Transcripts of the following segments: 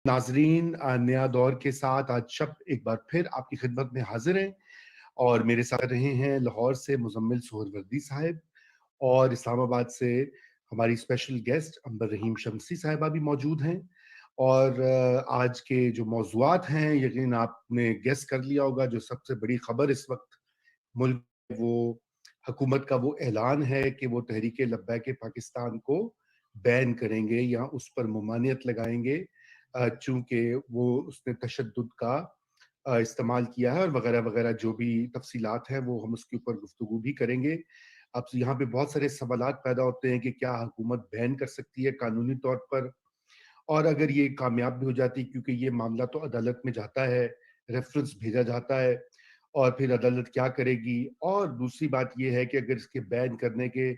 ناظرین، نیا دور کے ساتھ آج شب ایک بار پھر آپ کی خدمت میں حاضر ہیں اور میرے ساتھ رہے ہیں لاہور سے مزمل سہروردی صاحب اور اسلام آباد سے ہماری اسپیشل گیسٹ عنبر رحیم شمسی صاحبہ بھی موجود ہیں۔ اور آج کے جو موضوعات ہیں یقین آپ نے گیس کر لیا ہوگا، جو سب سے بڑی خبر اس وقت ملک وہ حکومت کا وہ اعلان ہے کہ وہ تحریک لبیک پاکستان کو بین کریں گے یا اس پر ممانعت لگائیں گے، چونکہ وہ اس نے تشدد کا استعمال کیا ہے اور وغیرہ وغیرہ جو بھی تفصیلات ہیں وہ ہم اس کے اوپر گفتگو بھی کریں گے۔ اب یہاں پہ بہت سارے سوالات پیدا ہوتے ہیں کہ کیا حکومت بین کر سکتی ہے قانونی طور پر، اور اگر یہ کامیاب بھی ہو جاتی کیونکہ یہ معاملہ تو عدالت میں جاتا ہے، ریفرنس بھیجا جاتا ہے اور پھر عدالت کیا کرے گی، اور دوسری بات یہ ہے کہ اگر اس کے بین کرنے کے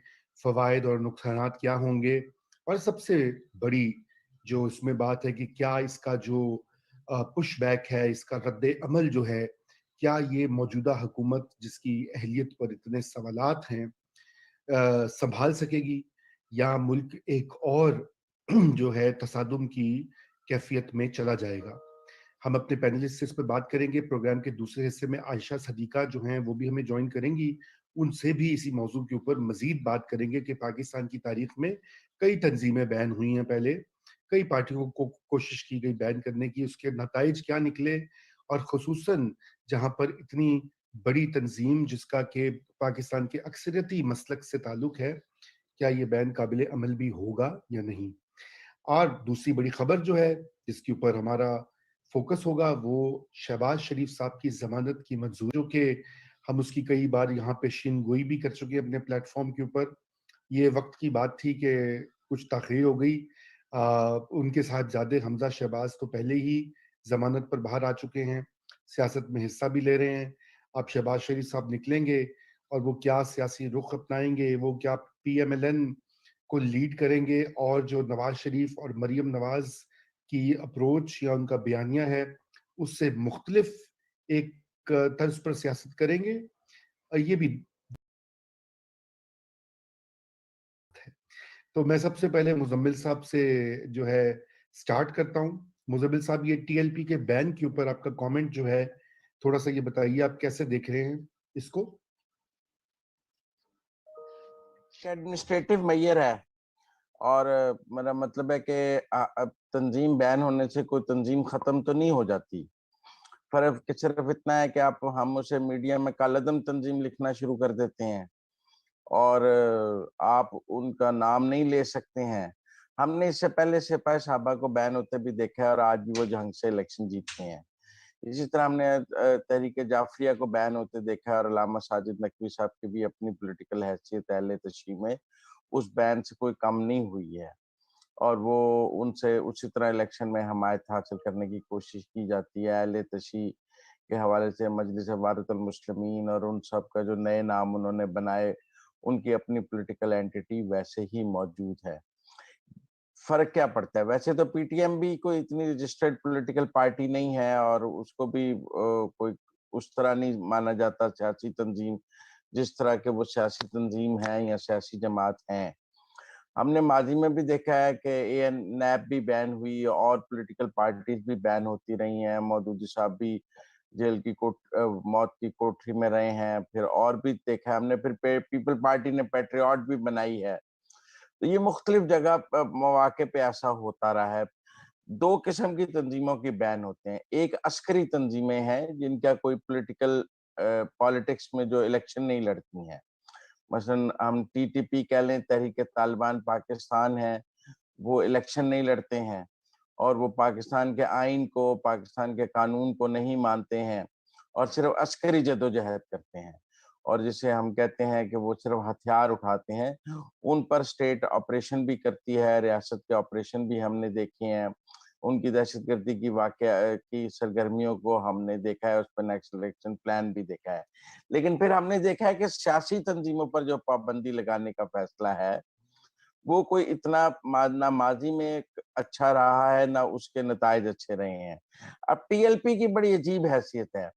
فوائد اور نقصانات کیا ہوں گے، اور سب سے بڑی جو اس میں بات ہے کہ کیا اس کا جو پش بیک ہے، اس کا رد عمل جو ہے، کیا یہ موجودہ حکومت جس کی اہلیت پر اتنے سوالات ہیں سنبھال سکے گی، یا ملک ایک اور جو ہے تصادم کی کیفیت میں چلا جائے گا۔ ہم اپنے پینلسٹ سے اس پہ بات کریں گے۔ پروگرام کے دوسرے حصے میں عائشہ صدیقہ جو ہیں وہ بھی ہمیں جوائن کریں گی، ان سے بھی اسی موضوع کے اوپر مزید بات کریں گے کہ پاکستان کی تاریخ میں کئی تنظیمیں بین ہوئی ہیں، پہلے کئی پارٹیوں کو کوشش کی گئی بین کرنے کی، اس کے نتائج کیا نکلے، اور خصوصاً جہاں پر اتنی بڑی تنظیم جس کا کہ پاکستان کے اکثریتی مسلک سے تعلق ہے، کیا یہ بین قابل عمل بھی ہوگا یا نہیں۔ اور دوسری بڑی خبر جو ہے جس کے اوپر ہمارا فوکس ہوگا وہ شہباز شریف صاحب کی ضمانت کی منظوری، جو کہ ہم اس کی کئی بار یہاں پہ شین گوئی بھی کر چکے اپنے پلیٹ فارم کے اوپر۔ یہ وقت کی بات تھی کہ کچھ تاخیر ہو گئی، ان کے صاحبزادے حمزہ شہباز تو پہلے ہی ضمانت پر باہر آ چکے ہیں، سیاست میں حصہ بھی لے رہے ہیں۔ اب شہباز شریف صاحب نکلیں گے اور وہ کیا سیاسی رخ اپنائیں گے، وہ کیا پی ایم ایل این کو لیڈ کریں گے، اور جو نواز شریف اور مریم نواز کی اپروچ یا ان کا بیانیہ ہے اس سے مختلف ایک طرز پر سیاست کریں گے، یہ بھی ہے۔ تو میں سب سے پہلے مزمل صاحب سے جو ہے سٹارٹ کرتا ہوں۔ مزمل صاحب، یہ ٹی ایل پی کے بین کے اوپر آپ کا کامنٹ جو ہے تھوڑا سا یہ بتائیے، آپ کیسے دیکھ رہے ہیں اس کو؟ ایڈمنسٹریٹو میئر ہے، اور میرا مطلب ہے کہ اب تنظیم بین ہونے سے کوئی تنظیم ختم تو نہیں ہو جاتی۔ فرق صرف اتنا ہے کہ ہم اسے میڈیا میں کالعدم تنظیم لکھنا شروع کر دیتے ہیں اور آپ ان کا نام نہیں لے سکتے ہیں۔ ہم نے اس سے پہلے سپاہی صحابہ کو بین ہوتے بھی دیکھا ہے اور آج بھی وہ جنگ سے الیکشن جیتتے ہیں۔ اسی طرح ہم نے تحریک جعفریہ کو بین ہوتے دیکھا ہے، اور علامہ ساجد نقوی صاحب کی بھی اپنی پولیٹیکل حیثیت اہل تشیع میں اس بین سے کوئی کم نہیں ہوئی ہے، اور وہ ان سے اسی طرح الیکشن میں حمایت حاصل کرنے کی کوشش کی جاتی ہے۔ اہل تشیع کے حوالے سے مجلس وارث المسلمین اور ان سب کا جو نئے نام انہوں نے بنائے، ان کی اپنی پولیٹیکل اینٹیٹی ویسے ہی موجود ہے۔ فرق کیا پڑتا ہے؟ ویسے تو پی ٹی ایم بھی کوئی اتنی رجسٹرڈ پولیٹیکل پارٹی نہیں ہے، اور اس کو بھی کوئی اس طرح نہیں مانا جاتا سیاسی تنظیم جس طرح کے وہ سیاسی تنظیم ہیں یا سیاسی جماعت ہیں۔ ہم نے ماضی میں بھی دیکھا ہے کہ اے این نیب بھی بین ہوئی اور پولیٹیکل پارٹیز بھی بین ہوتی رہی ہیں۔ مودودی صاحب بھی جیل کی موت کی کوٹری میں رہے ہیں، پھر اور بھی دیکھا ہم نے، پھر پیپل پارٹی نے پیٹریوٹ بھی بنائی ہے۔ تو یہ مختلف جگہ مواقع پہ ایسا ہوتا رہا ہے۔ دو قسم کی تنظیموں کی بین ہوتے ہیں، ایک عسکری تنظیمیں ہیں جن کا کوئی پولیٹیکل پالیٹکس میں جو الیکشن نہیں لڑتی ہیں، مثلا ہم ٹی ٹی پی کہہ لیں، تحریک طالبان پاکستان ہے، وہ الیکشن نہیں لڑتے ہیں اور وہ پاکستان کے آئین کو، پاکستان کے قانون کو نہیں مانتے ہیں اور صرف عسکری جدوجہد کرتے ہیں، اور جسے ہم کہتے ہیں کہ وہ صرف ہتھیار اٹھاتے ہیں۔ ان پر اسٹیٹ آپریشن بھی کرتی ہے، ریاست کے آپریشن بھی ہم نے دیکھے ہیں، ان کی دہشت گردی کی واقعہ کی سرگرمیوں کو ہم نے دیکھا ہے، اس پر نیکسٹ الیکشن پلان بھی دیکھا ہے۔ لیکن پھر ہم نے دیکھا ہے کہ سیاسی تنظیموں پر جو پابندی لگانے کا فیصلہ ہے وہ کوئی اتنا نہ ماضی میں اچھا رہا ہے نہ اس کے نتائج اچھے رہے ہیں۔ اب ٹی ایل پی کی بڑی عجیب حیثیت ہے،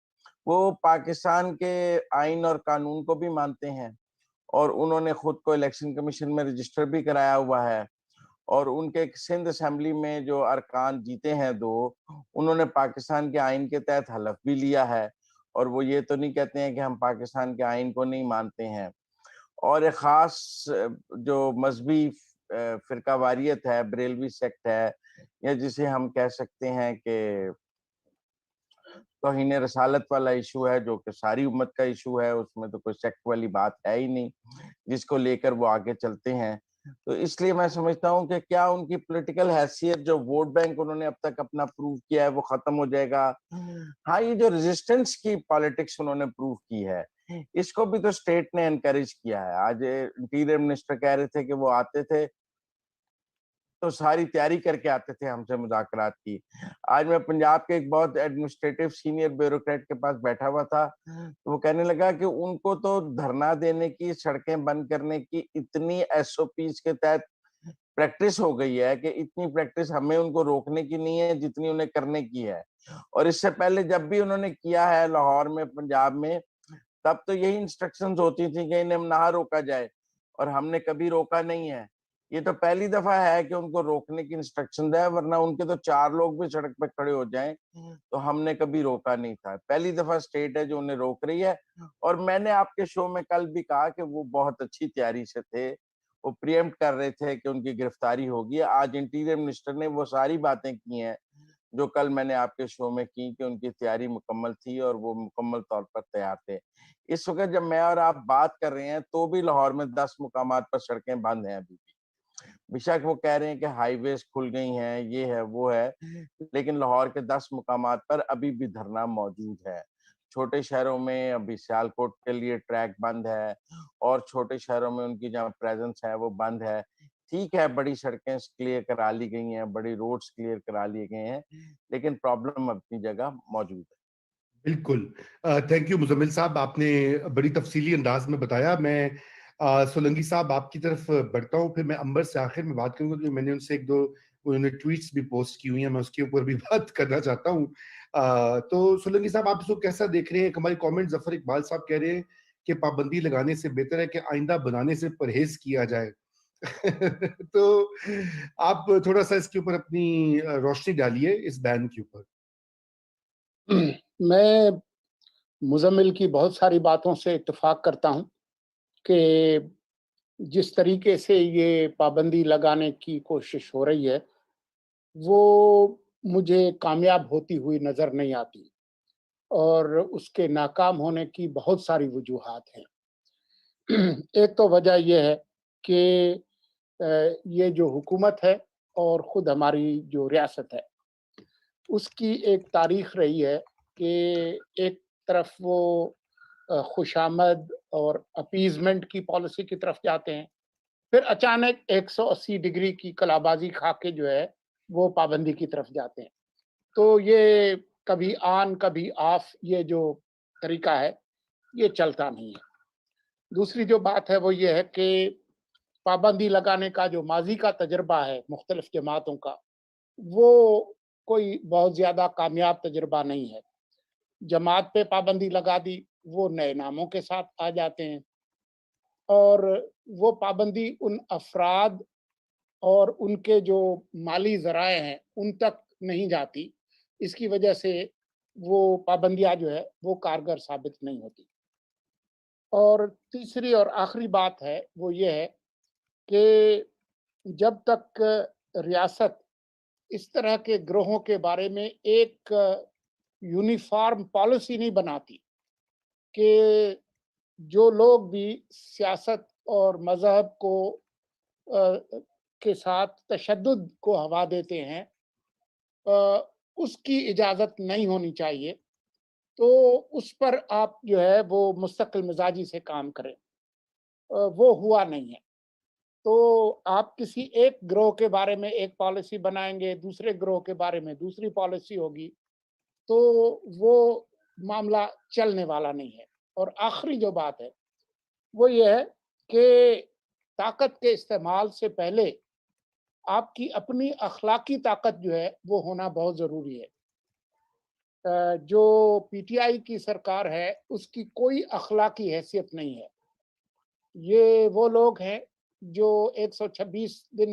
وہ پاکستان کے آئین اور قانون کو بھی مانتے ہیں اور انہوں نے خود کو الیکشن کمیشن میں رجسٹر بھی کرایا ہوا ہے، اور ان کے سندھ اسمبلی میں جو ارکان جیتے ہیں 2 انہوں نے پاکستان کے آئین کے تحت حلف بھی لیا ہے، اور وہ یہ تو نہیں کہتے ہیں کہ ہم پاکستان کے آئین کو نہیں مانتے ہیں. اور ایک خاص جو مذہبی فرقہ واریت ہے، بریلوی سیکٹ ہے، یا جسے ہم کہہ سکتے ہیں کہ توہین رسالت والا ایشو ہے، جو کہ ساری امت کا ایشو ہے، اس میں تو کوئی سیکٹ والی بات ہے ہی نہیں، جس کو لے کر وہ آگے چلتے ہیں. تو اس لیے میں سمجھتا ہوں کہ کیا ان کی پولیٹیکل حیثیت جو ووٹ بینک انہوں نے اب تک اپنا پروو کیا ہے وہ ختم ہو جائے گا. ہاں، یہ جو ریزسٹنس کی پالیٹکس انہوں نے پروو کی ہے، اس کو بھی تو اسٹیٹ نے انکریج کیا ہے. آج انٹیریئر منسٹر کہہ رہے تھے کہ وہ آتے تھے تو ساری تیاری کر کے آتے تھے ہم سے مذاکرات کی. آج میں پنجاب کے ایک بہت ایڈمنسٹریٹو سینئر بیوروکریٹ کے پاس بیٹھا ہوا تھا، تو وہ کہنے لگا کہ ان کو تو دھرنا دینے کی، سڑکیں بند کرنے کی اتنی ایس او پیز کے تحت پریکٹس ہو گئی ہے کہ اتنی پریکٹس ہمیں ان کو روکنے کی نہیں ہے جتنی انہیں کرنے کی ہے. اور اس سے پہلے جب بھی انہوں نے کیا ہے لاہور میں، پنجاب میں، تب تو یہی انسٹرکشنز ہوتی تھیں کہ انہیں نہ روکا جائے، اور ہم نے کبھی روکا نہیں ہے. یہ تو پہلی دفعہ ہے کہ ان کو روکنے کی انسٹرکشن ہے، ورنہ ان کے تو 4 لوگ بھی سڑک پہ کھڑے ہو جائیں تو ہم نے کبھی روکا نہیں تھا. پہلی دفعہ اسٹیٹ ہے جو انہیں روک رہی ہے. اور میں نے آپ کے شو میں کل بھی کہا کہ وہ بہت اچھی تیاری سے تھے، وہ پریمپٹ کر رہے تھے کہ ان کی گرفتاری ہوگی. آج انٹیریئر منسٹر نے وہ ساری باتیں کی ہیں جو کل میں نے آپ کے شو میں کی، کہ ان کی تیاری مکمل تھی اور وہ مکمل طور پر تیار تھے. اس وقت جب میں اور آپ بات کر رہے ہیں تو بھی لاہور میں 10 مقامات پر سڑکیں بند ہیں ابھی بھی. بیشک وہ کہہ رہے ہیں کہ ہائی ویز کھل گئی ہیں، یہ ہے وہ ہے، لیکن لاہور کے 10 مقامات پر ابھی بھی دھرنا موجود ہے. چھوٹے شہروں میں ابھی سیالکوٹ کے لیے ٹریک بند ہے، اور چھوٹے شہروں میں ان کی جہاں پریزنس ہے وہ بند ہے. ٹھیک ہے، بڑی سڑکیں کلیئر کرا لی گئی ہیں، بڑی روڈز کلیئر کرا لیے گئے ہیں، لیکن پرابلم اپنی جگہ موجود ہے. بالکل. تھینک یو مزمل صاحب، آپ نے بڑی تفصیلی انداز میں بتایا. میں سولنگی صاحب آپ کی طرف بڑھتا ہوں، پھر میں امبر سے آخر میں بات کروں گا، کیونکہ میں نے ان سے 1-2 انہوں نے ٹویٹس بھی پوسٹ کی ہوئی ہیں، میں اس کے اوپر بھی بات کرنا چاہتا ہوں. تو سولنگی صاحب آپ اس کو کیسا دیکھ رہے ہیں؟ ہمارے کامنٹ ظفر اقبال صاحب کہہ رہے ہیں کہ پابندی لگانے سے بہتر ہے کہ آئندہ بنانے سے پرہیز کیا جائے. تو آپ تھوڑا سا اس کے اوپر اپنی روشنی ڈالیے، اس بین کے اوپر. میں مزمل کی بہت ساری باتوں سے اتفاق کرتا ہوں کہ جس طریقے سے یہ پابندی لگانے کی کوشش ہو رہی ہے وہ مجھے کامیاب ہوتی ہوئی نظر نہیں آتی، اور اس کے ناکام ہونے کی بہت ساری وجوہات ہیں. ایک تو وجہ یہ ہے کہ یہ جو حکومت ہے اور خود ہماری جو ریاست ہے اس کی ایک تاریخ رہی ہے کہ ایک طرف وہ خوش آمد اور اپیزمنٹ کی پالیسی کی طرف جاتے ہیں، پھر اچانک 180 ڈگری کی کلابازی کھا کے جو ہے وہ پابندی کی طرف جاتے ہیں. تو یہ کبھی آن کبھی آف یہ جو طریقہ ہے یہ چلتا نہیں ہے. دوسری جو بات ہے وہ یہ ہے کہ پابندی لگانے کا جو ماضی کا تجربہ ہے مختلف جماعتوں کا، وہ کوئی بہت زیادہ کامیاب تجربہ نہیں ہے. جماعت پہ پابندی لگا دی، وہ نئے ناموں کے ساتھ آ جاتے ہیں، اور وہ پابندی ان افراد اور ان کے جو مالی ذرائع ہیں ان تک نہیں جاتی. اس کی وجہ سے وہ پابندیاں جو ہے وہ کارگر ثابت نہیں ہوتی. اور تیسری اور آخری بات ہے وہ یہ ہے کہ جب تک ریاست اس طرح کے گروہوں کے بارے میں ایک یونیفارم پالیسی نہیں بناتی کہ جو لوگ بھی سیاست اور مذہب کو کے ساتھ تشدد کو ہوا دیتے ہیں اس کی اجازت نہیں ہونی چاہیے، تو اس پر آپ جو ہے وہ مستقل مزاجی سے کام کریں. وہ ہوا نہیں ہے. تو آپ کسی ایک گروہ کے بارے میں ایک پالیسی بنائیں گے، دوسرے گروہ کے بارے میں دوسری پالیسی ہوگی، تو وہ معاملہ چلنے والا نہیں ہے. اور آخری جو بات ہے وہ یہ ہے کہ طاقت کے استعمال سے پہلے آپ کی اپنی اخلاقی طاقت جو ہے وہ ہونا بہت ضروری ہے. جو پی ٹی آئی کی سرکار ہے اس کی کوئی اخلاقی حیثیت نہیں ہے. یہ وہ لوگ ہیں جو 126 دن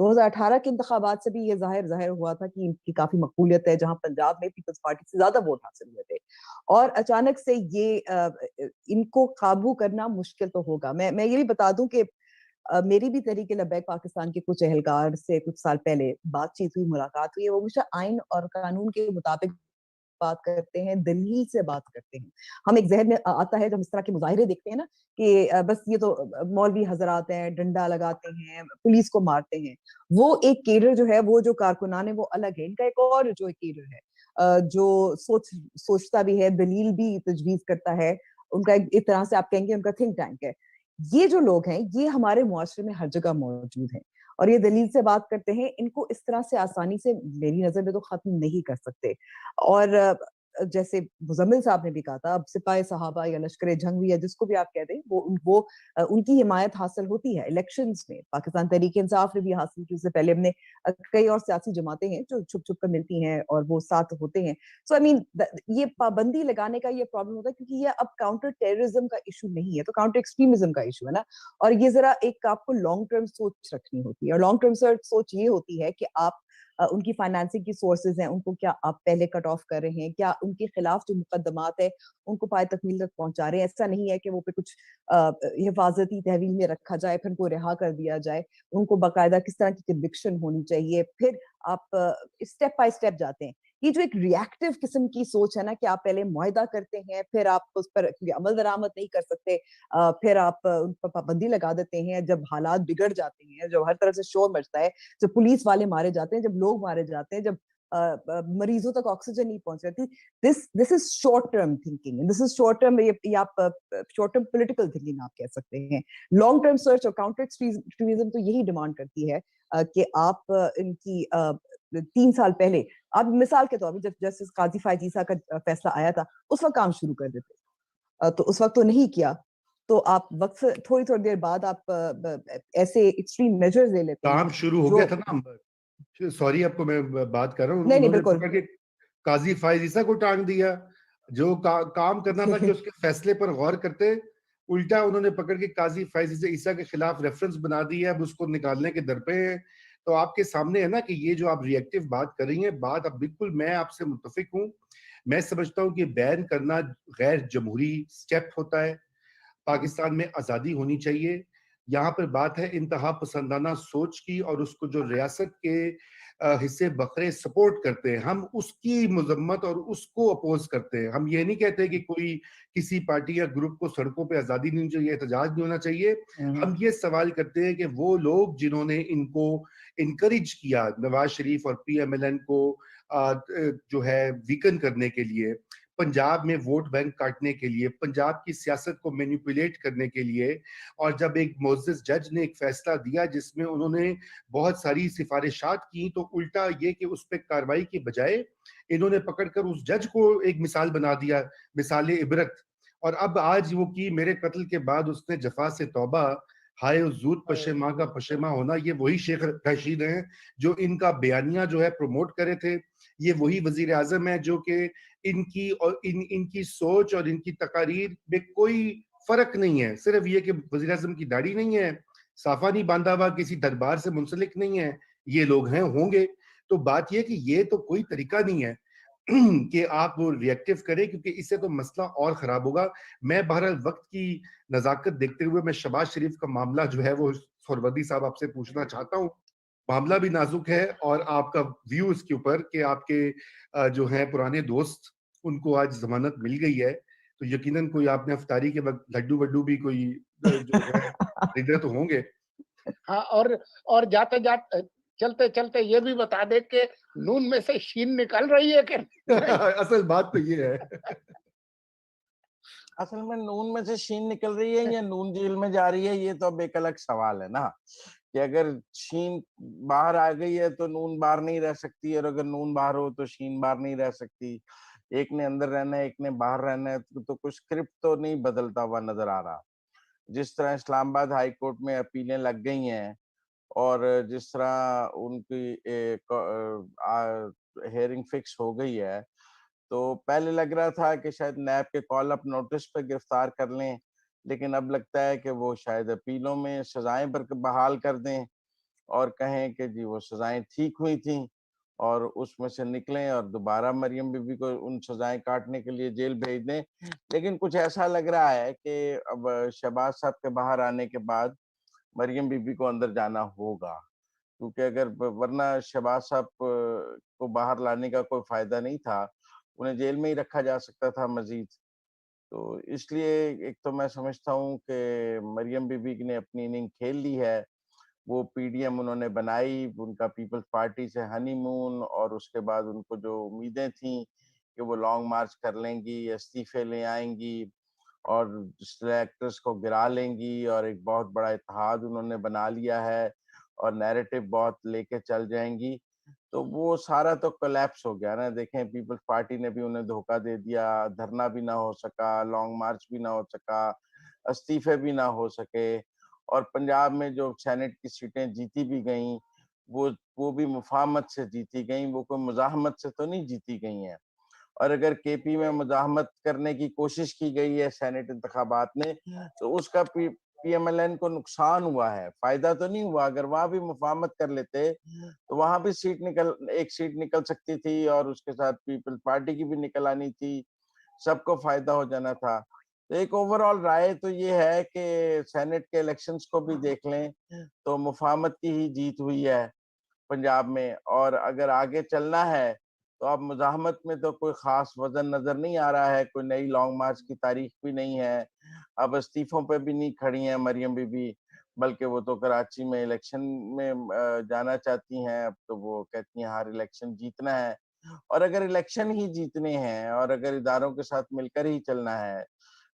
2018 کے انتخابات سے بھی یہ ظاہر ہوا تھا کہ ان کی کافی مقبولیت ہے, جہاں پنجاب میں پیپلز پارٹی سے زیادہ ووٹ حاصل ہوئے تھے, اور اچانک سے یہ ان کو قابو کرنا مشکل تو ہوگا. میں یہ بھی بتا دوں کہ میری بھی تحریک لبیک پاکستان کے کچھ اہلکار سے کچھ سال پہلے بات چیت ہوئی, ملاقات ہوئی, وہ مجھے آئین اور قانون کے مطابق بات کرتے ہیں, دلیل سے بات کرتے ہیں. ہم ایک ذہن میں آتا ہے جب اس طرح کے مظاہرے دیکھتے ہیں نا کہ بس یہ تو مولوی حضرات ہیں, ڈنڈا لگاتے ہیں, پولیس کو مارتے ہیں. وہ ایک کیڈر جو ہے, وہ جو کارکنان ہے وہ الگ ہے. ان کا ایک اور جو کیڈر ہے جو سوچتا بھی ہے, دلیل بھی تجویز کرتا ہے, ان کا ایک طرح سے آپ کہیں گے ان کا تھنک ٹینک ہے. یہ جو لوگ ہیں یہ ہمارے معاشرے میں ہر جگہ موجود ہیں, اور یہ دلیل سے بات کرتے ہیں. ان کو اس طرح سے آسانی سے میری نظر میں تو ختم نہیں کر سکتے. اور جیسے مزمل صاحب نے بھی کہا تھا, اب سپاہی صحابہ یا لشکر جنگ بھی ہے, جس کو بھی آپ کہہ دیں, وہ ان کی حمایت حاصل ہوتی ہے الیکشنز میں. پاکستان تحریک انصاف نے بھی حاصل کی, اس سے پہلے ہم نے کئی اور سیاسی جماعتیں ہیں جو چھپ چھپ کر ملتی ہیں اور وہ ساتھ ہوتے ہیں. سو آئی مین یہ پابندی لگانے کا یہ پرابلم ہوتا ہے کیونکہ یہ اب کاؤنٹر ٹیررزم کا ایشو نہیں ہے, تو کاؤنٹر ایکسٹریمزم کا ایشو ہے نا. اور یہ ذرا ایک آپ کو لانگ ٹرم سوچ رکھنی ہوتی ہے, اور لانگ ٹرم سوچ یہ ہوتی ہے کہ آپ ان کی فائنانسنگ کی سورسز ہیں, ان کو کیا آپ پہلے کٹ آف کر رہے ہیں, کیا ان کے خلاف جو مقدمات ہے ان کو پائے تکمیل تک پہنچا رہے ہیں. ایسا نہیں ہے کہ وہ پہ کچھ حفاظتی تحویل میں رکھا جائے پھر ان کو رہا کر دیا جائے. ان کو باقاعدہ کس طرح کی کنوکشن ہونی چاہیے, پھر آپ اسٹیپ بائی اسٹیپ جاتے ہیں. یہ جو ایک ریئیکٹیو قسم کی سوچ ہے نا کہ آپ پہلے معاہدہ کرتے ہیں, پھر آپ اس پر عمل درآمد نہیں کر سکتے, پھر آپ ان پر پابندی لگا دیتے ہیں, جب حالات بگڑ جاتے ہیں, جب ہر طرف سے شور مچتا ہے, جب پولیس والے مارے جاتے ہیں, جب لوگ مارے جاتے ہیں, جب مریضوں تک آکسیجن نہیں پہنچ رہتی. This is short term thinking, this is short term, یہ آپ شارٹ ٹرم پولیٹیکل تھنکنگ آپ کہہ سکتے ہیں. لانگ ٹرم سرچ اور کاؤنٹر ایکسٹریمزم تو یہی ڈیمانڈ کرتی ہے کہ آپ ان کی 3 سال پہلے, آپ مثال کے طور پر جب جسٹس قاضی فائز عیسیٰ کا فیصلہ آیا تھا اس وقت کام شروع کر دیتے, تو اس وقت تو نہیں کیا, تو آپ وقت سے تھوڑی دیر بعد آپ ایسے ایکسٹریم میجرز لے لیتے ہیں. کام شروع ہو گیا تھا نا, سوری آپ کو میں بات کر رہا ہوں, نہیں انہوں نے بالکل پکڑ کے قاضی فائز عیسیٰ کو ٹانگ دیا, جو کام کرنا تھا کہ اس کے فیصلے پر غور کرتے, الٹا انہوں نے پکڑ کے قاضی فائز عیسیٰ کے خلاف ریفرنس بنا دیا, اب اس کو نکالنے کے در پہ ہیں. تو آپ کے سامنے ہے نا کہ یہ جو آپ ری ایکٹیو بات کر رہی ہیں, بات اب بالکل میں آپ سے متفق ہوں. میں سمجھتا ہوں کہ بین کرنا غیر جمہوری سٹیپ ہوتا ہے. پاکستان میں آزادی ہونی چاہیے. یہاں پر بات ہے انتہا پسندانہ سوچ کی, اور اس کو جو ریاست کے حصے بکرے سپورٹ کرتے ہیں, ہم اس کی مذمت اور اس کو اپوز کرتے ہیں. ہم یہ نہیں کہتے کہ کوئی کسی پارٹی یا گروپ کو سڑکوں پہ آزادی نہیں چاہیے, احتجاج نہیں ہونا چاہیے. ہم یہ سوال کرتے ہیں کہ وہ لوگ جنہوں نے ان کو انکریج کیا, نواز شریف اور پی ایم ایل این کو جو ہے ویکن کرنے کے لیے, پنجاب میں ووٹ بینک کاٹنے کے لیے, پنجاب کی سیاست کو مینیپولیٹ کرنے کے لیے, اور جب ایک معزز جج نے ایک فیصلہ دیا جس میں انہوں نے بہت ساری سفارشات کی, تو الٹا یہ کہ اس پہ کاروائی کی بجائے انہوں نے پکڑ کر اس جج کو ایک مثال بنا دیا, مثال عبرت. اور اب آج وہ کی میرے قتل کے بعد اس نے جفا سے توبہ, ہائے حضور پشیماں کا پشیماں ہونا. یہ وہی شیخ رشید ہیں جو ان کا بیانیہ جو ہے پروموٹ کرے تھے. یہ وہی وزیر اعظم ہے جو کہ ان کی اور ان کی سوچ اور ان کی تقاریر میں کوئی فرق نہیں ہے. صرف یہ کہ وزیر اعظم کی داڑھی نہیں ہے, صافہ نہیں باندھا ہوا, کسی دربار سے منسلک نہیں ہے, یہ لوگ ہیں ہوں گے. تو بات یہ کہ یہ تو کوئی طریقہ نہیں ہے کہ آپ وہ ری ایکٹیو کریں, کیونکہ اس سے تو مسئلہ اور خراب ہوگا. میں بہرحال وقت کی نزاکت دیکھتے ہوئے میں شہباز شریف کا معاملہ جو ہے وہ سہروردی صاحب آپ سے پوچھنا چاہتا ہوں. معاملہ بھی نازک ہے, اور آپ کا ویو اس کے اوپر کہ آپ کے جو ہیں پرانے دوست ان کو آج ضمانت مل گئی ہے, تو یقیناً کوئی آپ نے افطاری کے وقت لڈو وڈو بھی کوئی جو ہے خریدے تو ہوں گے. ہاں, اور جاتے جاتے چلتے چلتے یہ بھی بتا دے کہ نون میں سے شین نکل رہی ہے کہ اصل بات تو یہ ہے. اصل میں نون میں سے شین نکل رہی ہے یا نون جیل میں جا رہی ہے, یہ تو اب ایک الگ سوال ہے نا, کہ اگر شین باہر آ گئی ہے تو نون باہر نہیں رہ سکتی, اور اگر نون باہر ہو تو شین باہر نہیں رہ سکتی. ایک نے اندر رہنا ہے, ایک نے باہر رہنا ہے, تو کچھ اسکرپٹ تو نہیں بدلتا ہوا نظر آ رہا. جس طرح اسلام آباد ہائی کورٹ میں اپیلیں لگ گئی ہیں, اور جس طرح ان کی ہیئرنگ فکس ہو گئی ہے, تو پہلے لگ رہا تھا کہ شاید نیب کے کال اپ نوٹس پہ گرفتار کر لیں, لیکن اب لگتا ہے کہ وہ شاید اپیلوں میں سزائیں بحال کر دیں, اور کہیں کہ جی وہ سزائیں ٹھیک ہوئی تھیں اور اس میں سے نکلیں اور دوبارہ مریم بی بی کو ان سزائیں کاٹنے کے لیے جیل بھیج دیں. لیکن کچھ ایسا لگ رہا ہے کہ اب شہباز صاحب کے باہر آنے کے بعد مریم بی بی کو اندر جانا ہوگا, کیونکہ اگر ورنہ شہباز صاحب کو باہر لانے کا کوئی فائدہ نہیں تھا, انہیں جیل میں ہی رکھا جا سکتا تھا مزید. تو اس لیے ایک تو میں سمجھتا ہوں کہ مریم بی بی نے اپنی اننگ کھیل لی ہے. وہ پی ڈی ایم انہوں نے بنائی, ان کا پیپلز پارٹی سے ہنی مون, اور اس کے بعد ان کو جو امیدیں تھیں کہ وہ لانگ مارچ کر لیں گی, استعفے لے آئیں گی اور ایکٹرز کو گرا لیں گی, اور ایک بہت بڑا اتحاد انہوں نے بنا لیا ہے اور نیریٹو بہت لے کے چل جائیں گی, تو وہ سارا تو کولیپس ہو گیا نا. دیکھیں پیپلز پارٹی نے بھی انہیں دھوکہ دے دیا, دھرنا بھی نہ ہو سکا, لانگ مارچ بھی نہ ہو سکا, استعفے بھی نہ ہو سکے, اور پنجاب میں جو سینٹ کی سیٹیں جیتی بھی گئیں وہ بھی مفاہمت سے جیتی گئیں, وہ کوئی مزاحمت سے تو نہیں جیتی گئی ہیں. اور اگر کے پی میں مزاحمت کرنے کی کوشش کی گئی ہے سینٹ انتخابات میں, تو اس کا پی ایم ایل این کو نقصان ہوا ہے, فائدہ تو نہیں ہوا. اگر وہاں بھی مفاہمت کر لیتے تو وہاں بھی ایک سیٹ نکل سکتی تھی, اور اس کے ساتھ پیپل پارٹی کی بھی نکل آنی تھی, سب کو فائدہ ہو جانا تھا. تو ایک اوور آل رائے تو یہ ہے کہ سینٹ کے الیکشنز کو بھی دیکھ لیں تو مفاہمت کی ہی جیت ہوئی ہے پنجاب میں, اور اگر آگے چلنا ہے تو اب مزاحمت میں تو کوئی خاص وزن نظر نہیں آ رہا ہے, کوئی نئی لانگ مارچ کی تاریخ بھی نہیں ہے, اب استعفوں پہ بھی نہیں کھڑی ہیں مریم بی بی, بلکہ وہ تو کراچی میں الیکشن میں جانا چاہتی ہیں. اب تو وہ کہتی ہیں ہر الیکشن جیتنا ہے, اور اگر الیکشن ہی جیتنے ہیں اور اگر اداروں کے ساتھ مل کر ہی چلنا ہے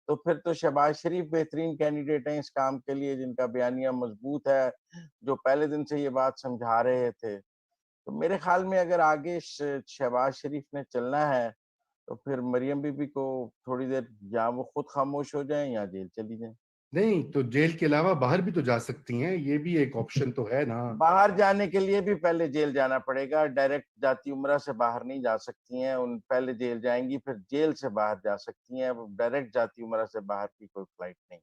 تو پھر تو شہباز شریف بہترین کینڈیڈیٹ ہیں اس کام کے لیے, جن کا بیانیہ مضبوط ہے, جو پہلے دن سے یہ بات سمجھا رہے تھے. تو میرے خیال میں اگر آگے شہباز شریف نے چلنا ہے تو پھر مریم بی بی کو تھوڑی دیر یا وہ خود خاموش ہو جائیں یا جیل چلی جائیں. نہیں تو جیل کے علاوہ باہر بھی تو جا سکتی ہیں, یہ بھی ایک آپشن تو ہے نا. باہر جانے کے لیے بھی پہلے جیل جانا پڑے گا, ڈائریکٹ جاتی عمرہ سے باہر نہیں جا سکتی ہیں, ان پہلے جیل جائیں گی پھر جیل سے باہر جا سکتی ہیں, ڈائریکٹ جاتی عمرہ سے باہر کی کوئی فلائٹ نہیں.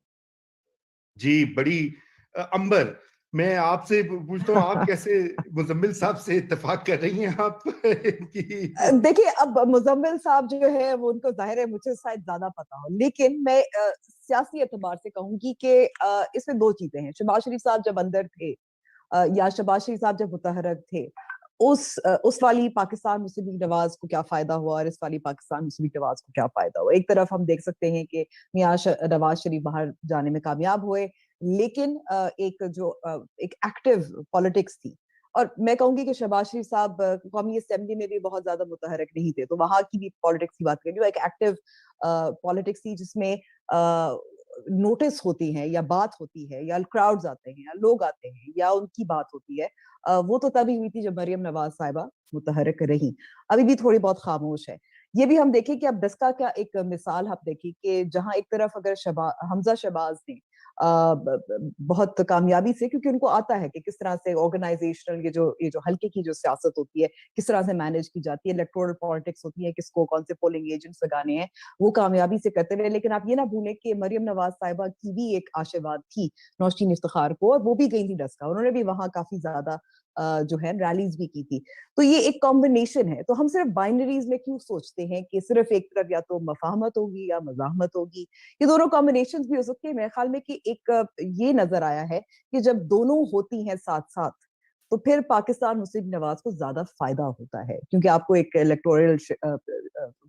جی بڑی امبر, میں آپ سے پوچھتا ہوں, آپ کیسے مزمل صاحب سے اتفاق کر رہی ہیں آپ دیکھیے اب مزمل صاحب جو ہے وہ ان کو ظاہر ہے مجھے شاید زیادہ پتا ہو, لیکن میں سیاسی اعتبار سے کہوں گی کہ اس میں دو چیزیں ہیں. شہباز شریف صاحب جب اندر تھے یا شہباز شریف صاحب جب متحرک تھے, اس والی پاکستان مسلم لیگ نواز کو کیا فائدہ ہوا اور اس والی پاکستان مسلم لیگ نواز کو کیا فائدہ ہوا. ایک طرف ہم دیکھ سکتے ہیں کہ میاں نواز شریف باہر جانے میں کامیاب ہوئے, لیکن ایک جو ایک ایکٹیو پالیٹکس تھی, اور میں کہوں گی کہ شہباز شریف صاحب قومی اسمبلی میں بھی بہت زیادہ متحرک نہیں تھے, تو وہاں کی بھی پالیٹکس کی بات کریں, ایک ایکٹیو پالیٹکس تھی جس میں نوٹس ہوتی ہیں یا بات ہوتی ہے یا کراؤڈز آتے ہیں یا لوگ آتے ہیں یا ان کی بات ہوتی ہے, وہ تو تبھی ہوئی تھی جب مریم نواز صاحبہ متحرک رہی. ابھی بھی تھوڑی بہت خاموش ہے. یہ بھی ہم دیکھیں کہ اب ڈسکا کا ایک مثال آپ دیکھیں کہ جہاں ایک طرف اگر حمزہ شہباز نے بہت کامیابی سے, کیونکہ ان کو آتا ہے کہ کس طرح سے آرگنائزیشنل یہ جو ہلکے کی جو سیاست ہوتی ہے کس طرح سے مینج کی جاتی ہے, الیکٹورل پالیٹکس ہوتی ہے, کس کو کون سے پولنگ ایجنٹس لگانے ہیں, وہ کامیابی سے کرتے رہے. لیکن آپ یہ نہ بھولیں کہ مریم نواز صاحبہ کی بھی ایک آشیواد تھی نوشین افتخار کو, اور وہ بھی گئی تھی ڈسکا, انہوں نے بھی وہاں کافی زیادہ جو ہے ریلیز بھی کی تھی. تو یہ ایک کمبینیشن ہے. تو ہم صرف بائنریز میں کیوں سوچتے ہیں کہ صرف ایک طرف یا تو مفاہمت ہوگی یا مزاحمت ہوگی, یہ دونوں کمبینیشنز بھی ہو سکتے ہیں. میرے خیال میں کہ ایک یہ نظر آیا ہے کہ جب دونوں ہوتی ہیں ساتھ ساتھ تو پھر پاکستان مسلم نواز کو زیادہ فائدہ ہوتا ہے, کیونکہ آپ کو ایک الیکٹورل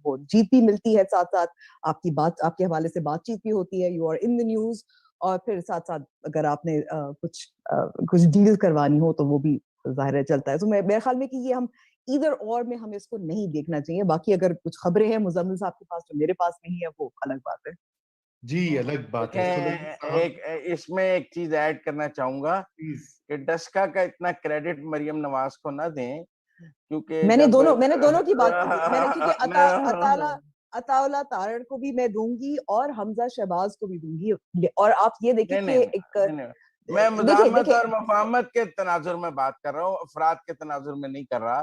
وہ جیت بھی ملتی ہے, ساتھ ساتھ آپ کی بات, آپ کے حوالے سے بات چیت بھی ہوتی ہے, you are in the news, اور پھر ساتھ ساتھ اگر آپ نے کچھ ڈیل کروانی ہو تو وہ بھی ظاہر ہے چلتا ہے. تو میرے خیال میں کہ یہ ہم ادھر اور میں ہمیں اس کو نہیں دیکھنا چاہیے. باقی اگر کچھ خبریں ہیں مزمل صاحب کے پاس جو میرے پاس نہیں ہے وہ الگ بات ہے. جی الگ بات ہے. اس میں ایک چیز ایڈ کرنا چاہوں گا کہ ڈسکا کا اتنا کریڈٹ مریم نواز کو نہ دیں, کیونکہ میں نے دونوں کی بات کی, میں نے کیونکہ عطا اللہ تارڑ کو بھی میں دوں گی اور حمزہ شہباز کو بھی دوں گی. اور آپ یہ دیکھیں کہ ایک میں مزاحمت اور مفاہمت کے تناظر میں بات کر رہا ہوں, افراد کے تناظر میں نہیں کر رہا.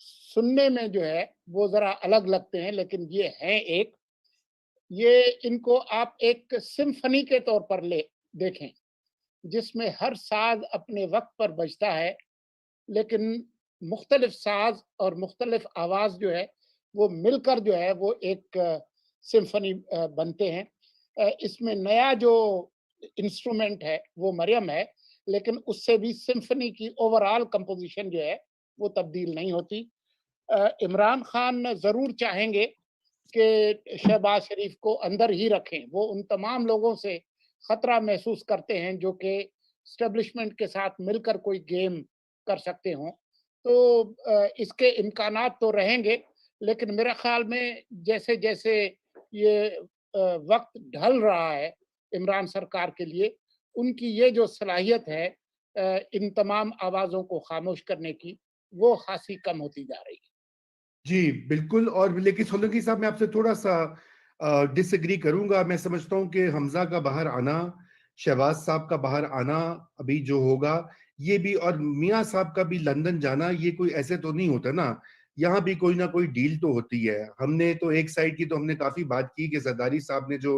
سننے میں جو ہے وہ ذرا الگ لگتے ہیں، لیکن یہ ہیں ایک، یہ ان کو آپ ایک سمفنی کے طور پر دیکھیں، جس میں ہر ساز اپنے وقت پر بجتا ہے، لیکن مختلف ساز اور مختلف آواز جو ہے وہ مل کر جو ہے وہ ایک سمفنی بنتے ہیں۔ اس میں نیا جو انسٹرومنٹ ہے وہ مریم ہے، لیکن اس سے بھی سمفنی کی اوورآل کمپوزیشن جو ہے وہ تبدیل نہیں ہوتی۔ عمران خان ضرور چاہیں گے کہ شہباز شریف کو اندر ہی رکھیں، وہ ان تمام لوگوں سے خطرہ محسوس کرتے ہیں جو کہ اسٹیبلشمنٹ کے ساتھ مل کر کوئی گیم کر سکتے ہوں، تو اس کے امکانات تو رہیں گے، لیکن میرے خیال میں جیسے جیسے یہ وقت ڈھل رہا ہے عمران سرکار کے لیے، ان کی یہ جو صلاحیت ہے ان تمام آوازوں کو خاموش کرنے کی، وہ خاصی کم ہوتی جا رہی ہے۔ جی بالکل، اور لیکن سولنکی صاحب میں آپ سے تھوڑا سا ڈس ایگری کروں گا۔ میں سمجھتا ہوں کہ حمزہ کا باہر آنا، شہباز صاحب کا باہر آنا ابھی جو ہوگا یہ بھی، اور میاں صاحب کا بھی لندن جانا، یہ کوئی ایسے تو نہیں ہوتا نا، یہاں بھی کوئی نہ کوئی ڈیل تو ہوتی ہے۔ ہم نے تو ایک سائڈ کی تو ہم نے کافی بات کی کہ زرداری صاحب نے جو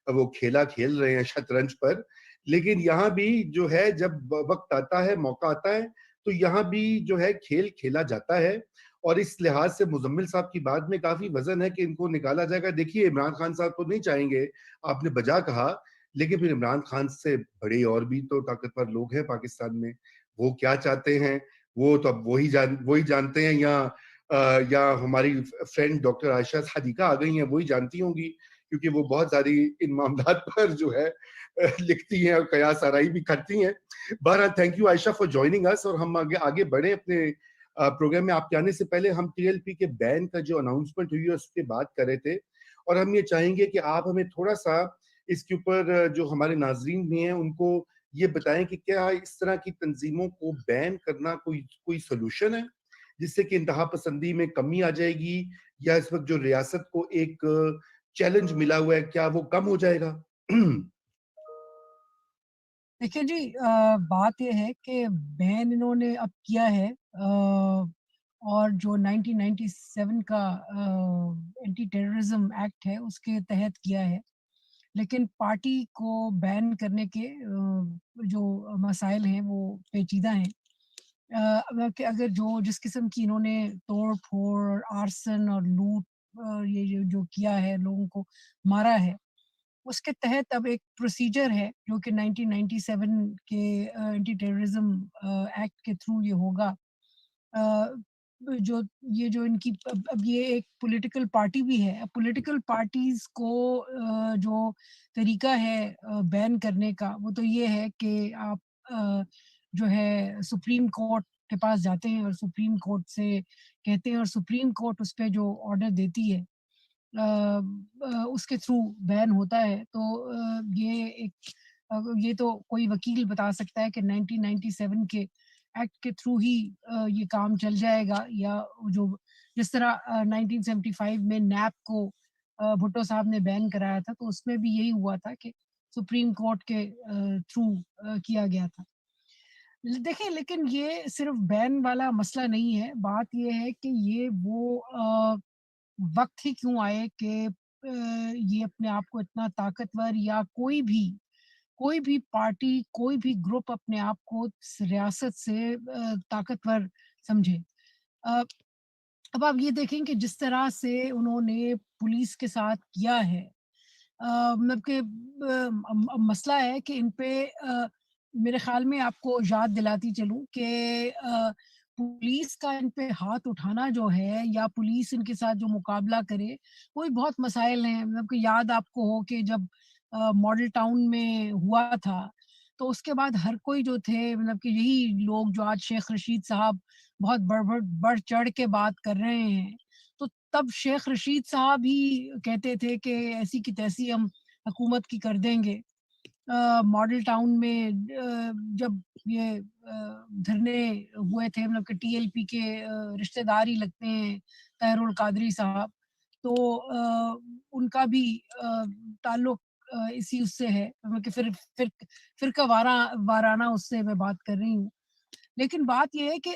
وہ کھیلا کھیل رہے ہیں شطرنج پر، لیکن یہاں بھی جو ہے جب وقت آتا ہے، موقع آتا ہے، تو یہاں بھی جو ہے کھیل کھیلا جاتا ہے۔ اور اس لحاظ سے مزمل صاحب کی بات میں کافی وزن ہے کہ ان کو نکالا جائے گا۔ دیکھیے عمران خان صاحب تو نہیں چاہیں گے، آپ نے بجا کہا، لیکن پھر عمران خان سے بڑے اور بھی تو طاقتور لوگ ہیں پاکستان میں، وہ کیا چاہتے ہیں وہ تو اب وہی جانتے ہیں، یا ہماری فرینڈ ڈاکٹر عائشہ صادقہ آ گئی ہیں، وہی جانتی ہوں گی، کیونکہ وہ بہت زیادہ ان معاملات پر جو ہے لکھتی ہیں اور قیاس آرائی بھی کرتی ہیں۔ بہرحال thank you Ayesha for joining اس، اور ہم آگے بڑھیں اپنے پروگرام میں۔ آپ کے آنے سے پہلے ہم ٹی ایل پی کے بین کا جو اناؤنسمنٹ ہوئی ہے اس پہ بات کر رہے تھے، اور ہم یہ چاہیں گے کہ آپ ہمیں تھوڑا سا اس کے اوپر جو ہمارے ناظرین بھی ہیں ان کو یہ بتائیں کہ کیا اس طرح کی تنظیموں کو بین کرنا کوئی سولوشن ہے جس سے کہ انتہا پسندی میں کمی آ جائے گی، یا اس وقت جو ریاست کو ایک چیلنج ملا ہوا ہے کیا وہ کم ہو جائے گا؟ دیکھیے جی، بات یہ ہے کہ بین انہوں نے اب کیا ہے، اور جو 1997 کا اینٹی ٹیررزم ایکٹ ہے اس کے تحت کیا ہے، لیکن پارٹی کو بین کرنے کے جو مسائل ہیں وہ پیچیدہ ہیں۔ کہ اگر جس قسم کی انہوں نے توڑ پھوڑ، آرسن اور لوٹ، یہ جو کیا ہے، لوگوں کو مارا ہے، اس کے تحت اب ایک پروسیجر ہے جو کہ 1997 کے اینٹی ٹیررزم ایکٹ کے تھرو یہ ہوگا۔ جو ان کی اب یہ ایک پولیٹیکل پارٹی بھی ہے، پولیٹیکل پارٹیز کو جو طریقہ ہے بین کرنے کا، وہ تو یہ ہے کہ آپ جو ہے سپریم کورٹ کے پاس جاتے ہیں اور سپریم کورٹ سے کہتے ہیں، اور سپریم کورٹ اس پہ جو آرڈر دیتی ہے اس کے تھرو بین ہوتا ہے۔ تو یہ تو کوئی وکیل بتا سکتا ہے کہ 1997 کے ایکٹ کے تھرو ہی یہ کام چل جائے گا، یا جس طرح 1975 میں نیب کو بھٹو صاحب نے بین کرایا تھا، تو اس میں بھی یہی ہوا تھا کہ سپریم کورٹ کے تھرو کیا گیا تھا۔ دیکھیں، لیکن یہ صرف بین والا مسئلہ نہیں ہے، بات یہ ہے کہ یہ وہ وقت ہی کیوں آئے کہ یہ اپنے آپ کو اتنا طاقتور، یا کوئی بھی پارٹی، کوئی بھی گروپ اپنے آپ کو ریاست سے طاقتور سمجھے۔ اب آپ یہ دیکھیں کہ جس طرح سے انہوں نے پولیس کے ساتھ کیا ہے، مطلب کہ مسئلہ ہے کہ ان پہ میرے خیال میں آپ کو یاد دلاتی چلوں کہ پولیس کا ان پہ ہاتھ اٹھانا جو ہے، یا پولیس ان کے ساتھ جو مقابلہ کرے، وہ بہت مسائل ہیں۔ مطلب کہ یاد آپ کو ہو کہ جب ماڈل ٹاؤن میں ہوا تھا، تو اس کے بعد ہر کوئی جو تھے، مطلب کہ یہی لوگ جو آج شیخ رشید صاحب بہت بڑھ چڑھ کے بات کر رہے ہیں، تو تب شیخ رشید صاحب ہی کہتے تھے کہ ایسی کی تیسی ہم حکومت کی کر دیں گے۔ ماڈل ٹاؤن میں جب یہ دھرنے ہوئے تھے، مطلب کہ ٹی ایل پی کے رشتہ دار ہی لگتے ہیں طاہر القادری صاحب، تو ان کا بھی تعلق اسی اس سے ہے، کہ فرقہ وارانہ اس سے میں بات کر رہی ہوں۔ لیکن بات یہ ہے کہ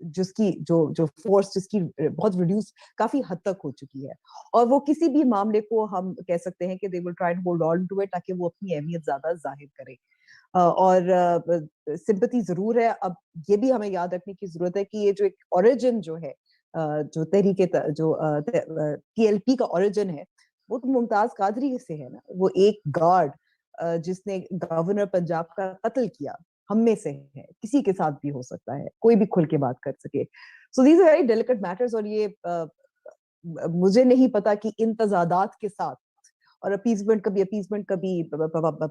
جس کی جو فورس جس کی بہت ریڈیوس کافی حد تک ہو چکی ہے, اور وہ کسی بھی معاملے کو ہم کہہ سکتے ہیں کہ they will try to hold on to it تاکہ وہ اپنی اہمیت زیادہ ظاہر کرے. اور سمپتی ضرور ہے. اب یہ بھی ہمیں یاد رکھنے کی ضرورت ہے کہ یہ جو ایک اوریجن جو ہے, جو تحریک جو ٹی ایل پی کا اوریجن ہے, وہ تو ممتاز قادری سے ہے نا. وہ ایک گارڈ جس نے گورنر پنجاب کا قتل کیا ہم میں سے ہے, کسی کے ساتھ بھی ہو سکتا ہے, کوئی بھی کھل کے بات کر سکے. So these are very delicate matters, اور یہ مجھے نہیں پتا کہ ان تضادات کے ساتھ اور اپیزمنٹ کبھی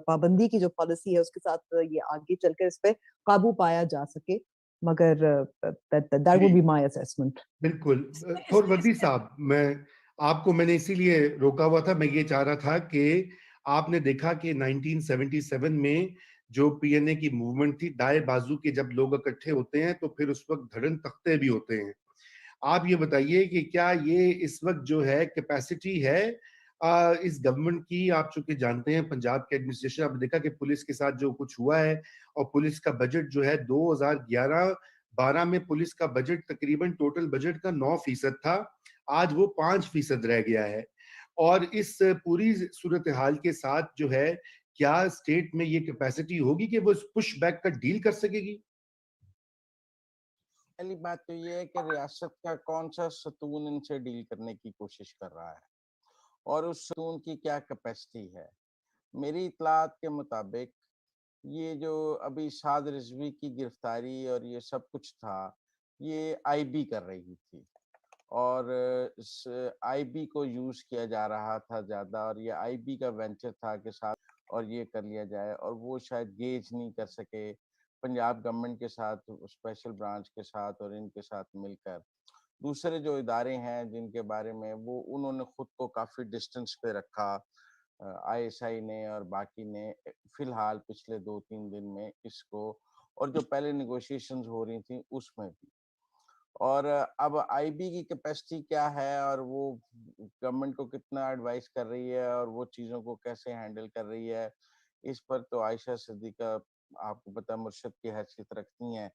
پابندی کی جو پالیسی ہے اس کے ساتھ یہ آگے چل کر اس پہ قابو پایا جا سکے, مگر that would be my assessment. بالکل. سہروردی صاحب, میں نے اسی لیے روکا ہوا تھا. میں یہ چاہ رہا تھا کہ آپ نے دیکھا کہ 1977 میں جو پی این اے کی موومنٹ تھی, دائیں بازو کے جب لوگ اکٹھے ہوتے ہیں تو پھر اس وقت دھڑن تختے بھی ہوتے ہیں. آپ یہ بتائیے کہ کیا یہ اس وقت جو ہے کیپیسٹی ہے اس گورنمنٹ کی؟ آپ چونکہ جانتے ہیں پنجاب کے ایڈمنسٹریشن, آپ نے دیکھا کہ پولیس کے ساتھ جو کچھ ہوا ہے, اور پولیس کا بجٹ جو ہے 2011-12 میں پولیس کا بجٹ تقریباً ٹوٹل بجٹ کا 9% تھا, آج وہ 5% رہ گیا ہے. اور اس پوری صورتحال کے ساتھ جو ہے کیا اسٹیٹ میں یہ کیپیسٹی ہوگی کہ وہ اس پش بیک کا ڈیل کر سکے گی؟ پہلی بات تو یہ ہے کہ ریاست کا کون سا ستون ان سے ڈیل کرنے کی کوشش کر رہا ہے اور اس ستون کی کیا کیپیسٹی ہے. میری اطلاعات کے مطابق یہ جو ابھی سعد رضوی کی گرفتاری اور یہ سب کچھ تھا, یہ آئی بی کر رہی تھی, اور اس آئی بی کو یوز کیا جا رہا تھا زیادہ, اور یہ آئی بی کا وینچر تھا کہ ساتھ اور یہ کر لیا جائے, اور وہ شاید گیج نہیں کر سکے پنجاب گورنمنٹ کے ساتھ, اسپیشل برانچ کے ساتھ, اور ان کے ساتھ مل کر دوسرے جو ادارے ہیں جن کے بارے میں وہ انہوں نے خود کو کافی ڈسٹنس پہ رکھا, آئی ایس آئی نے اور باقی نے فی الحال پچھلے 2-3 دن میں اس کو, اور جو پہلے نیگوشیشنز ہو رہی تھیں اس میں بھی. اور اب آئی بی کی کیپیسٹی کیا ہے اور وہ گورنمنٹ کو کتنا ایڈوائز کر رہی ہے اور وہ چیزوں کو کیسے ہینڈل کر رہی ہے, اس پر تو عائشہ صدیقہ آپ کو پتہ مرشد کی حیثیت رکھتی ہیں,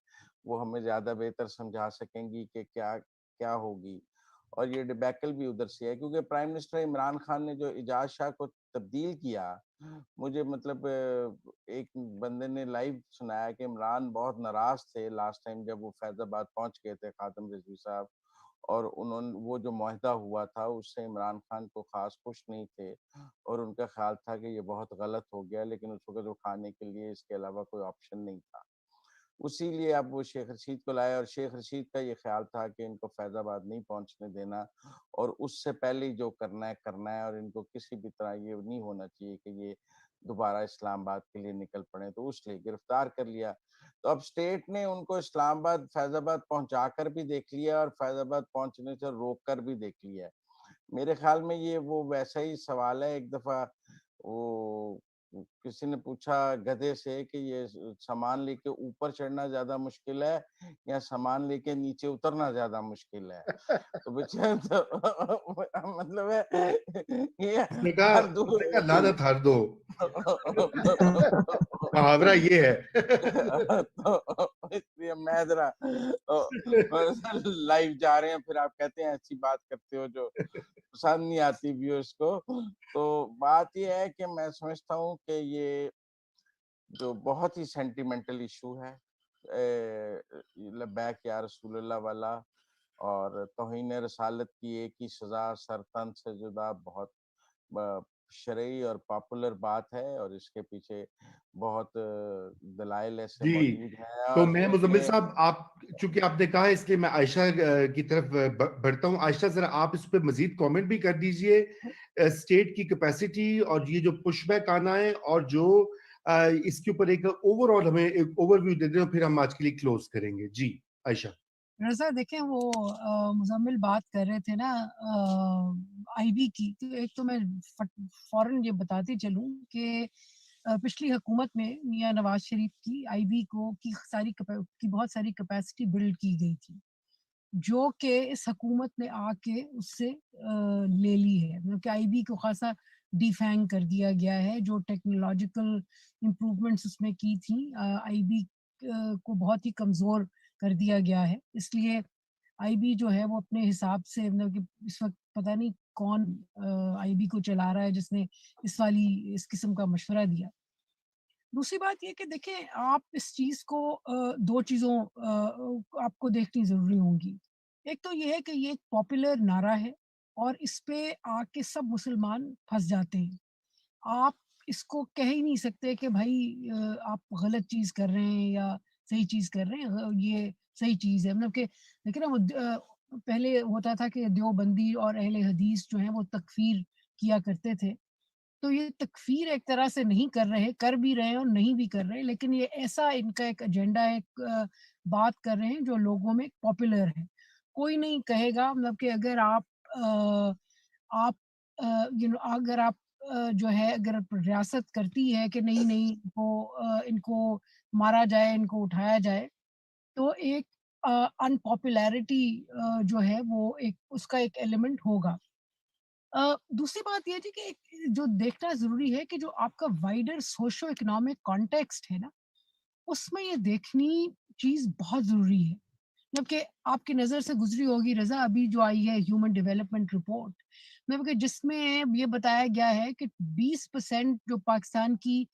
وہ ہمیں زیادہ بہتر سمجھا سکیں گی کہ کیا ہوگی. اور یہ ڈیبیکل بھی ادھر سے ہے کیونکہ پرائم منسٹر عمران خان نے جو اعجاز شاہ کو تبدیل کیا, مجھے مطلب ایک بندے نے لائیو سنایا کہ عمران بہت ناراض تھے لاسٹ ٹائم جب وہ فیض آباد پہنچ گئے تھے خاتم رضوی صاحب, اور وہ جو معاہدہ ہوا تھا اس سے عمران خان کو خاص خوش نہیں تھے, اور ان کا خیال تھا کہ یہ بہت غلط ہو گیا, لیکن اس وقت اٹھانے کے لیے اس کے علاوہ کوئی آپشن نہیں تھا. اسی لیے اب وہ شیخ رشید کو لائے, اور شیخ رشید کا یہ خیال تھا کہ ان کو فیض آباد نہیں پہنچنے دینا, اور اس سے پہلے جو کرنا ہے, اور ان کو کسی بھی طرح یہ نہیں ہونا چاہیے کہ یہ دوبارہ اسلام آباد کے لیے نکل پڑے, تو اس لیے گرفتار کر لیا. تو اب اسٹیٹ نے ان کو اسلام آباد فیض آباد پہنچا کر بھی دیکھ لیا اور فیض آباد پہنچنے سے روک کر بھی دیکھ لیا. میرے خیال میں یہ وہ ویسا ہی سوال ہے, ایک دفعہ وہ کسی نے پوچھا گدھے سے کہ یہ سامان لے کے اوپر چڑھنا زیادہ مشکل ہے یا سامان لے کے نیچے اترنا زیادہ مشکل ہے, تو مطلب ہے یہ کہا لعنت ہار دو, محاورہ یہ ہے. اس لیے میں ذرا لائیو جا رہے ہیں, پھر آپ کہتے ہیں ایسی بات کرتے ہو جو پسند نہیں آتی ویورز کو. تو بات یہ ہے کہ میں سمجھتا ہوں کہ یہ جو بہت ہی سینٹیمنٹل ایشو ہے, لبیک یا رسول اللہ والا اور توہین رسالت کی ایک ہی سزا سرطن سے جدا بہت شرعی اور پاپولر بات ہے, اور اس کے پیچھے بہت دلائل ایسے موجود ہیں. تو میں مزمل صاحب, آپ چونکہ آپ نے کہا اس لیے میں عائشہ کی طرف بڑھتا ہوں. عائشہ ذرا آپ اس پہ مزید کامنٹ بھی کر دیجئے, اسٹیٹ کی کیپیسٹی اور یہ جو پش بیک آنا ہے, اور جو اس کے اوپر ایک اوور آل ہمیں ایک اوور ویو دے دیں, پھر ہم آج کے لیے کلوز کریں گے. جی عائشہ. رضا دیکھیں, وہ مزمل بات کر رہے تھے نا آئی بی کی, تو ایک تو میں فوراً یہ بتاتی چلوں کہ پچھلی حکومت میں میاں نواز شریف کی آئی بی کی بہت ساری کیپیسٹی بلڈ کی گئی تھی, جو کہ اس حکومت نے آ کے اس سے لے لی ہے. مطلب کہ آئی بی کو خاصا ڈیفینگ کر دیا گیا ہے. جو ٹیکنالوجیکل امپروومنٹس اس میں کی تھیں, آئی بی کو بہت ہی کمزور کر دیا گیا ہے. اس لیے آئی بی جو ہے وہ اپنے حساب سے مطلب کہ اس وقت پتہ نہیں کون آئی بی کو چلا رہا ہے جس نے اس قسم کا مشورہ دیا. دوسری بات یہ کہ دیکھیں آپ اس چیز کو دو چیزوں آپ کو دیکھنی ضروری ہوں گی. ایک تو یہ ہے کہ یہ ایک پاپولر نعرہ ہے اور اس پہ آ کے سب مسلمان پھنس جاتے ہیں. آپ اس کو کہہ ہی نہیں سکتے کہ بھائی آپ غلط چیز کر رہے ہیں یا صحیح چیز کر رہے ہیں. یہ صحیح چیز ہے مطلب کہ دیکھیں نا وہ پہلے ہوتا تھا کہ دیوبندی اور اہل حدیث جو ہیں وہ تکفیر کیا کرتے تھے. تو یہ تکفیر ایک طرح سے نہیں کر بھی رہے ہیں اور نہیں بھی کر رہے, لیکن یہ ایسا ان کا ایک ایجنڈا ہے, ایک بات کر رہے ہیں جو لوگوں میں پاپولر ہے. کوئی نہیں کہے گا مطلب کہ اگر آپ اگر آپ جو ہے اگر ریاست کرتی ہے کہ نہیں ان کو مارا جائے, ان کو اٹھایا جائے, تو ایک انپاپولیرٹی جو ہے وہ ایک اس کا ایک ایلیمنٹ ہوگا. دوسری بات یہ تھی کہ جو دیکھنا ضروری ہے کہ جو آپ کا وائڈر سوشو اکنامک کانٹیکسٹ ہے نا, اس میں یہ دیکھنی چیز بہت ضروری ہے. مطلب کہ آپ کی نظر سے گزری ہوگی رضا ابھی جو آئی ہے ہیومن ڈیولپمنٹ رپورٹ, مطلب کہ جس میں یہ بتایا گیا ہے کہ 20% جو پاکستان کی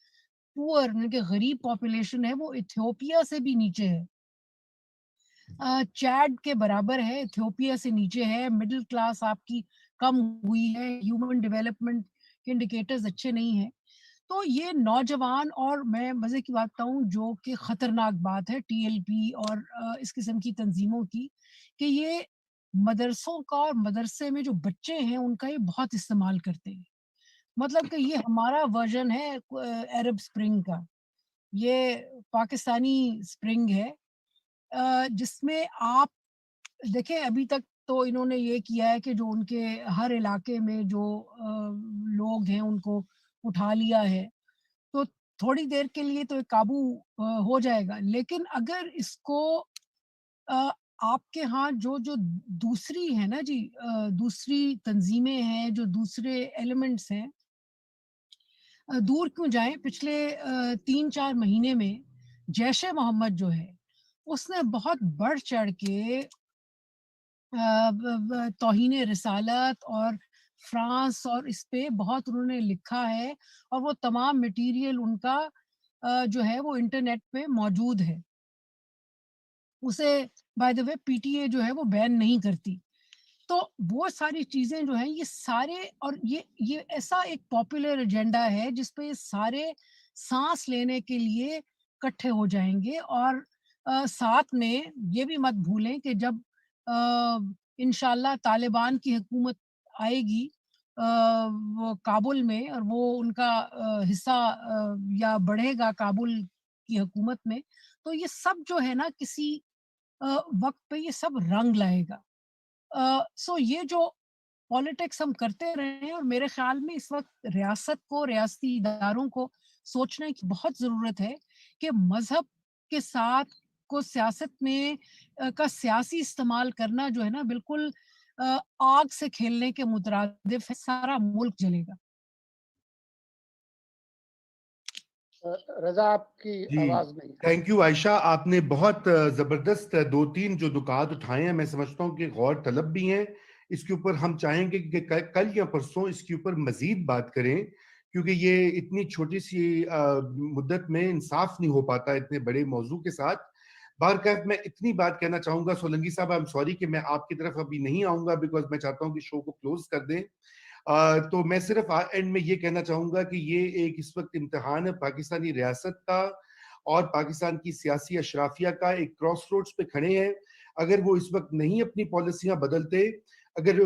پور مطلب کہ غریب پاپولیشن ہے وہ ایتھیوپیا سے بھی نیچے ہے, چیڈ کے برابر ہے, ایتھیوپیا سے نیچے ہے. مڈل کلاس آپ کی کم ہوئی ہے, ہیومن ڈیولپمنٹ کے انڈیکیٹرز اچھے نہیں ہیں. تو یہ نوجوان, اور میں مزے کی بات بتاؤں جو کہ خطرناک بات ہے ٹی ایل پی اور اس قسم کی تنظیموں کی, کہ یہ مدرسوں کا اور مدرسے میں جو بچے ہیں ان کا یہ بہت استعمال کرتے ہیں. مطلب کہ یہ ہمارا ورژن ہے عرب سپرنگ کا, یہ پاکستانی سپرنگ ہے, جس میں آپ دیکھیں ابھی تک تو انہوں نے یہ کیا ہے کہ جو ان کے ہر علاقے میں جو لوگ ہیں ان کو اٹھا لیا ہے, تو تھوڑی دیر کے لیے تو قابو ہو جائے گا. لیکن اگر اس کو آپ کے ہاں جو دوسری ہے نا جی, دوسری تنظیمیں ہیں, جو دوسرے ایلیمنٹس ہیں, دور کیوں جائیں, پچھلے 3-4 مہینے میں جیش محمد جو ہے اس نے بہت بڑھ چڑھ کے توہین رسالت اور فرانس اور اس پہ بہت انہوں نے لکھا ہے, اور وہ تمام مٹیریل ان کا جو ہے وہ انٹرنیٹ پہ موجود ہے. اسے by the way P T A جو ہے وہ بین نہیں کرتی. تو وہ ساری چیزیں جو ہیں یہ سارے, اور یہ ایسا ایک پاپولر ایجنڈا ہے جس پہ یہ سارے سانس لینے کے لیے اکٹھے ہو جائیں گے. اور ساتھ میں یہ بھی مت بھولیں کہ جب انشاءاللہ طالبان کی حکومت آئے گی وہ کابل میں, اور وہ ان کا حصہ یا بڑھے گا کابل کی حکومت میں, تو یہ سب جو ہے نا کسی وقت پہ یہ سب رنگ لائے گا. سو یہ جو پالیٹکس ہم کرتے رہے ہیں, اور میرے خیال میں اس وقت ریاست کو, ریاستی اداروں کو سوچنے کی بہت ضرورت ہے کہ مذہب کے ساتھ کو سیاست میں کا سیاسی استعمال کرنا جو ہے نا بالکل آگ سے کھیلنے کے مترادف ہے, سارا ملک جلے گا. رضا آپ کی جی آواز نہیں. تھینک یو عائشہ, آپ نے بہت زبردست 2-3 جو نکات اٹھائے ہیں, میں سمجھتا ہوں کہ غور طلب بھی ہیں. اس کے اوپر ہم چاہیں گے کہ کل یا پرسوں اس کے اوپر مزید بات کریں, کیونکہ یہ اتنی چھوٹی سی مدت میں انصاف نہیں ہو پاتا اتنے بڑے موضوع کے ساتھ. بہرکیف میں اتنی بات کہنا چاہوں گا, سولنگی صاحب آئی ایم سوری کہ میں آپ کی طرف ابھی نہیں آؤں گا, بیکاز میں چاہتا ہوں کہ شو کو کلوز کر دیں. تو میں صرف اینڈ میں یہ کہنا چاہوں گا کہ یہ ایک اس وقت امتحان ہے پاکستانی ریاست کا اور پاکستان کی سیاسی اشرافیہ کا. ایک کراس روڈز پہ کھڑے ہیں. اگر وہ اس وقت نہیں اپنی پالیسیاں بدلتے, اگر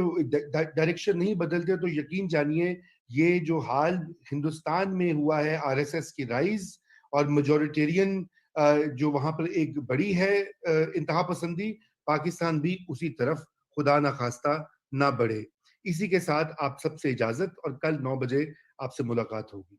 ڈائریکشن نہیں بدلتے, تو یقین جانیے یہ جو حال ہندوستان میں ہوا ہے آر ایس ایس کی رائز اور میجورٹیرین جو وہاں پر ایک بڑی ہے انتہا پسندی, پاکستان بھی اسی طرف خدا نخواستہ نہ بڑھے. اسی کے ساتھ آپ سب سے اجازت, اور کل 9 بجے آپ سے ملاقات ہوگی.